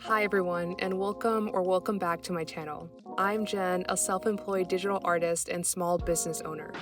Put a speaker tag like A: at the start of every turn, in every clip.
A: Hi everyone, and welcome back to my channel. I'm Jen, a self-employed digital artist and small business owner.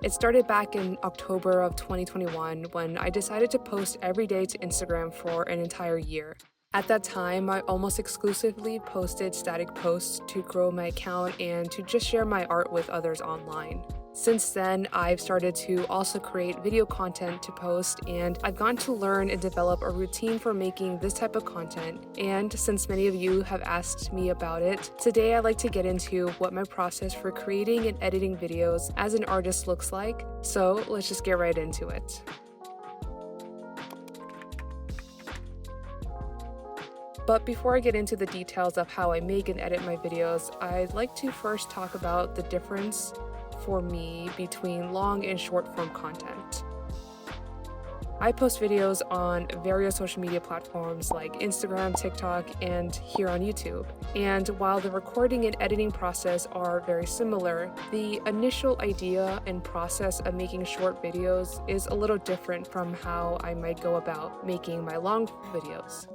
A: It started back in October of 2021 when I decided to post every day to Instagram for an entire year. At that time, I almost exclusively posted static posts to grow my account and to just share my art with others online. Since then, I've started to also create video content to post, and I've gotten to learn and develop a routine for making this type of content. And since many of you have asked me about it, today I'd like to get into what my process for creating and editing videos as an artist looks like. So let's just get right into it. But before I get into the details of how I make and edit my videos, I'd like to first talk about the difference for me between long and short form content. I post videos on various social media platforms like Instagram, TikTok, and here on YouTube. And while the recording and editing process are very similar, the initial idea and process of making short videos is a little different from how I might go about making my long videos.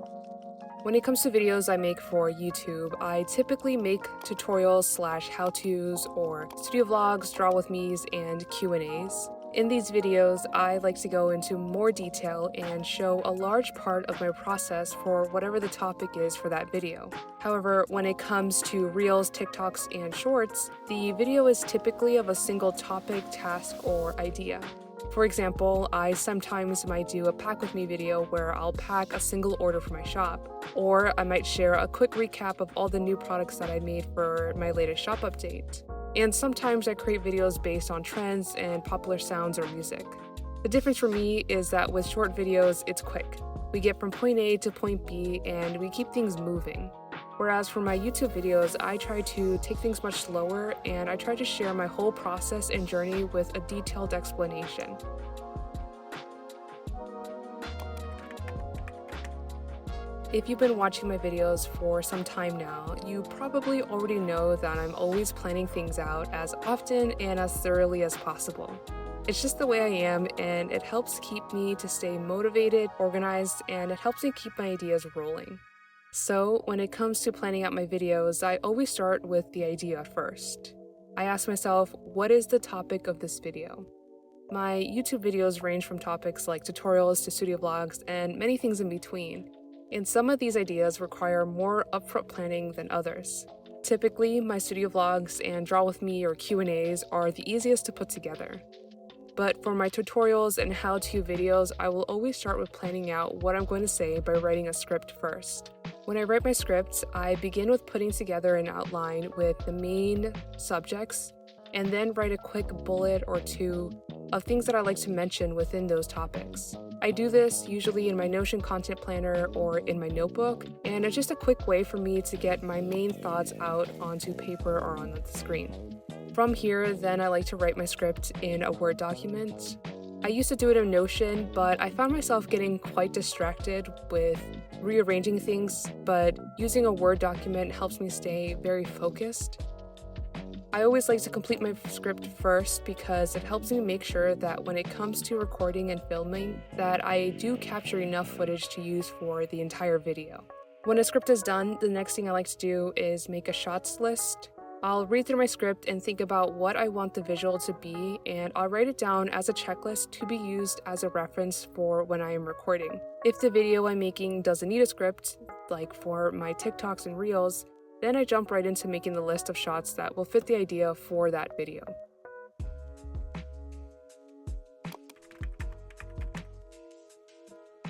A: When it comes to videos I make for YouTube, I typically make tutorials / how-tos or studio vlogs, draw with me's, and Q&As. In these videos, I like to go into more detail and show a large part of my process for whatever the topic is for that video. However, when it comes to Reels, TikToks, and Shorts, the video is typically of a single topic, task, or idea. For example, I sometimes might do a pack with me video where I'll pack a single order for my shop, or I might share a quick recap of all the new products that I made for my latest shop update. And sometimes I create videos based on trends and popular sounds or music. The difference for me is that with short videos, it's quick. We get from point A to point B and we keep things moving. Whereas for my YouTube videos, I try to take things much slower and I try to share my whole process and journey with a detailed explanation. If you've been watching my videos for some time now, you probably already know that I'm always planning things out as often and as thoroughly as possible. It's just the way I am, and it helps keep me to stay motivated, organized, and it helps me keep my ideas rolling. So when it comes to planning out my videos, I always start with the idea first. I ask myself, what is the topic of this video? My YouTube videos range from topics like tutorials to studio vlogs and many things in between. And some of these ideas require more upfront planning than others. Typically, my studio vlogs and draw with me or Q&As are the easiest to put together. But for my tutorials and how-to videos, I will always start with planning out what I'm going to say by writing a script first. When I write my scripts, I begin with putting together an outline with the main subjects, and then write a quick bullet or two of things that I like to mention within those topics. I do this usually in my Notion content planner or in my notebook, and it's just a quick way for me to get my main thoughts out onto paper or on the screen. From here, then I like to write my script in a Word document. I used to do it in Notion, but I found myself getting quite distracted with rearranging things, but using a Word document helps me stay very focused. I always like to complete my script first because it helps me make sure that when it comes to recording and filming, that I do capture enough footage to use for the entire video. When a script is done, the next thing I like to do is make a shots list. I'll read through my script and think about what I want the visual to be, and I'll write it down as a checklist to be used as a reference for when I am recording. If the video I'm making doesn't need a script, like for my TikToks and Reels, then I jump right into making the list of shots that will fit the idea for that video.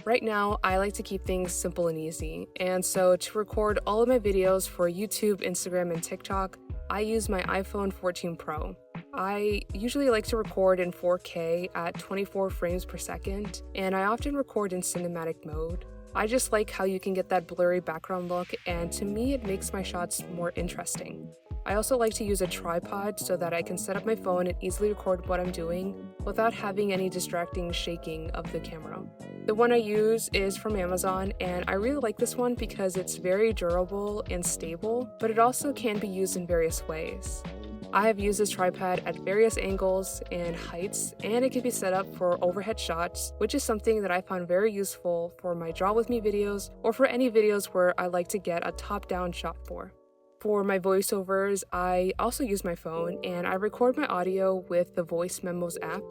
A: Right now, I like to keep things simple and easy, and so to record all of my videos for YouTube, Instagram, and TikTok, I use my iPhone 14 Pro. I usually like to record in 4K at 24 frames per second, and I often record in cinematic mode. I just like how you can get that blurry background look, and to me it makes my shots more interesting. I also like to use a tripod so that I can set up my phone and easily record what I'm doing without having any distracting shaking of the camera. The one I use is from Amazon, and I really like this one because it's very durable and stable, but it also can be used in various ways. I have used this tripod at various angles and heights, and it can be set up for overhead shots, which is something that I found very useful for my Draw With Me videos or for any videos where I like to get a top-down shot for. For my voiceovers, I also use my phone and I record my audio with the Voice Memos app.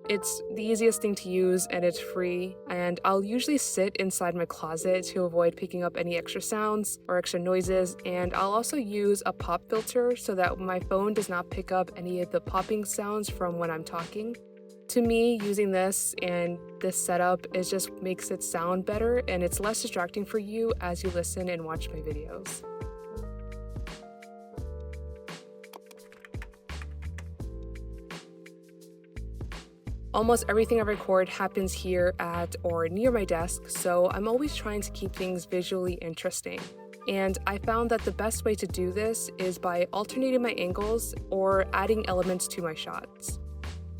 A: It's the easiest thing to use and it's free, and I'll usually sit inside my closet to avoid picking up any extra sounds or extra noises, and I'll also use a pop filter so that my phone does not pick up any of the popping sounds from when I'm talking. To me, using this and this setup just makes it sound better and it's less distracting for you as you listen and watch my videos. Almost everything I record happens here at or near my desk, so I'm always trying to keep things visually interesting. And I found that the best way to do this is by alternating my angles or adding elements to my shots.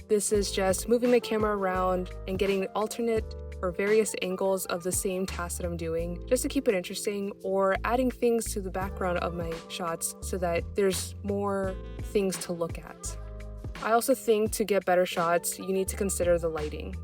A: This is just moving my camera around and getting alternate or various angles of the same task that I'm doing just to keep it interesting, or adding things to the background of my shots so that there's more things to look at. I also think to get better shots, you need to consider the lighting.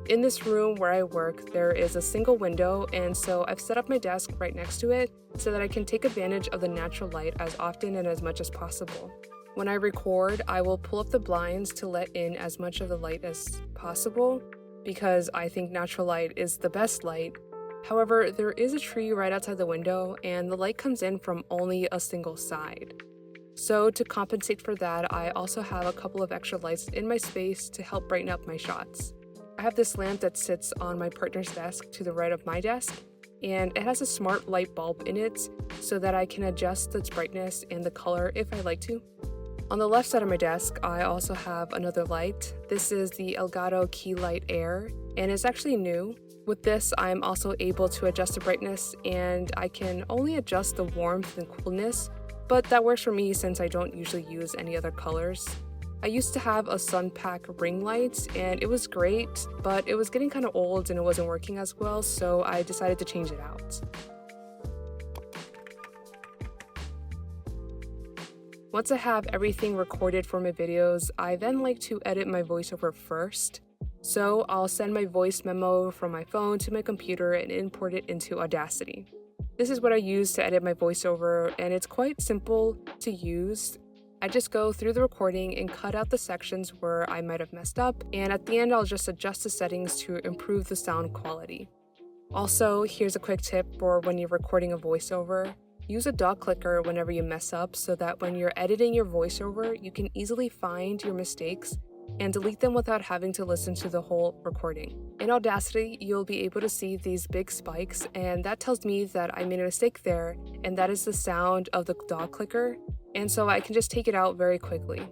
A: In this room where I work, there is a single window, and so I've set up my desk right next to it so that I can take advantage of the natural light as often and as much as possible. When I record, I will pull up the blinds to let in as much of the light as possible because I think natural light is the best light. However, there is a tree right outside the window and the light comes in from only a single side. So to compensate for that, I also have a couple of extra lights in my space to help brighten up my shots. I have this lamp that sits on my partner's desk to the right of my desk, and it has a smart light bulb in it so that I can adjust its brightness and the color if I like to. On the left side of my desk, I also have another light. This is the Elgato Key Light Air, and it's actually new. With this, I'm also able to adjust the brightness, and I can only adjust the warmth and coolness, but that works for me since I don't usually use any other colors. I used to have a Sunpack ring light and it was great, but it was getting kind of old and it wasn't working as well, so I decided to change it out. Once I have everything recorded for my videos, I then like to edit my voiceover first. So I'll send my voice memo from my phone to my computer and import it into Audacity. This is what I use to edit my voiceover, and it's quite simple to use. I just go through the recording and cut out the sections where I might have messed up, and at the end I'll just adjust the settings to improve the sound quality. Also, here's a quick tip for when you're recording a voiceover. Use a dog clicker whenever you mess up so that when you're editing your voiceover, you can easily find your mistakes and delete them without having to listen to the whole recording. In Audacity, you'll be able to see these big spikes, and that tells me that I made a mistake there, and that is the sound of the dog clicker, and so I can just take it out very quickly.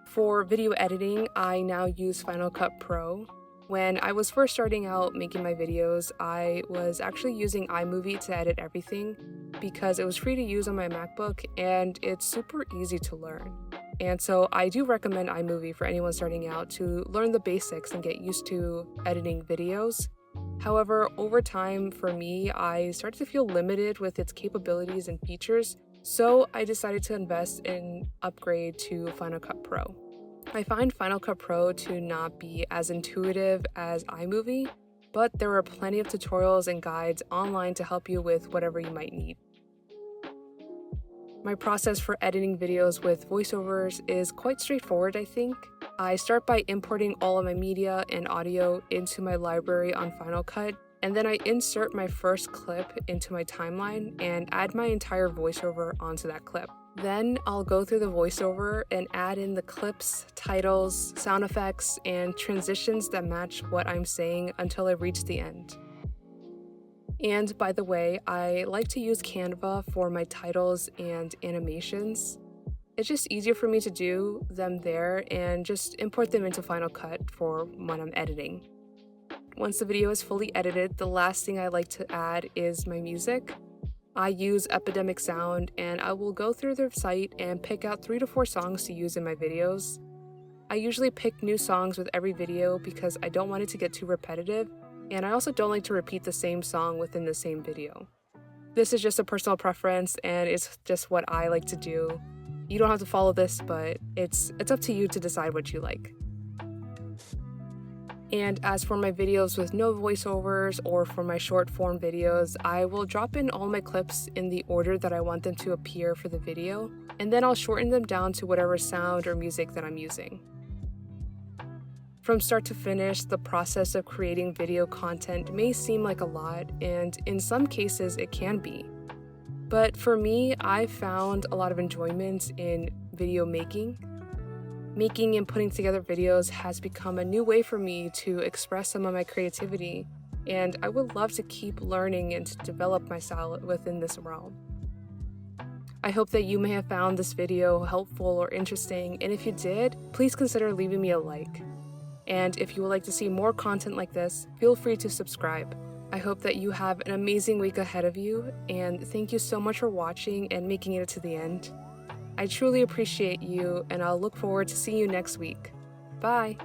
A: For video editing, I now use Final Cut Pro. When I was first starting out making my videos, I was actually using iMovie to edit everything because it was free to use on my MacBook and it's super easy to learn. And so I do recommend iMovie for anyone starting out to learn the basics and get used to editing videos. However, over time for me, I started to feel limited with its capabilities and features, so I decided to invest in upgrade to Final Cut Pro. I find Final Cut Pro to not be as intuitive as iMovie, but there are plenty of tutorials and guides online to help you with whatever you might need. My process for editing videos with voiceovers is quite straightforward, I think. I start by importing all of my media and audio into my library on Final Cut, and then I insert my first clip into my timeline and add my entire voiceover onto that clip. Then I'll go through the voiceover and add in the clips, titles, sound effects, and transitions that match what I'm saying until I reach the end. And by the way, I like to use Canva for my titles and animations. It's just easier for me to do them there and just import them into Final Cut for when I'm editing. Once the video is fully edited, the last thing I like to add is my music. I use Epidemic Sound, and I will go through their site and pick out 3 to 4 songs to use in my videos. I usually pick new songs with every video because I don't want it to get too repetitive, and I also don't like to repeat the same song within the same video. This is just a personal preference, and it's just what I like to do. You don't have to follow this, but it's up to you to decide what you like. And as for my videos with no voiceovers or for my short form videos, I will drop in all my clips in the order that I want them to appear for the video, and then I'll shorten them down to whatever sound or music that I'm using. From start to finish, the process of creating video content may seem like a lot, and in some cases it can be. But for me, I found a lot of enjoyment in video making. Making and putting together videos has become a new way for me to express some of my creativity, and I would love to keep learning and to develop my style within this realm. I hope that you may have found this video helpful or interesting, and if you did, please consider leaving me a like. And if you would like to see more content like this, feel free to subscribe. I hope that you have an amazing week ahead of you, and thank you so much for watching and making it to the end. I truly appreciate you, and I'll look forward to seeing you next week. Bye!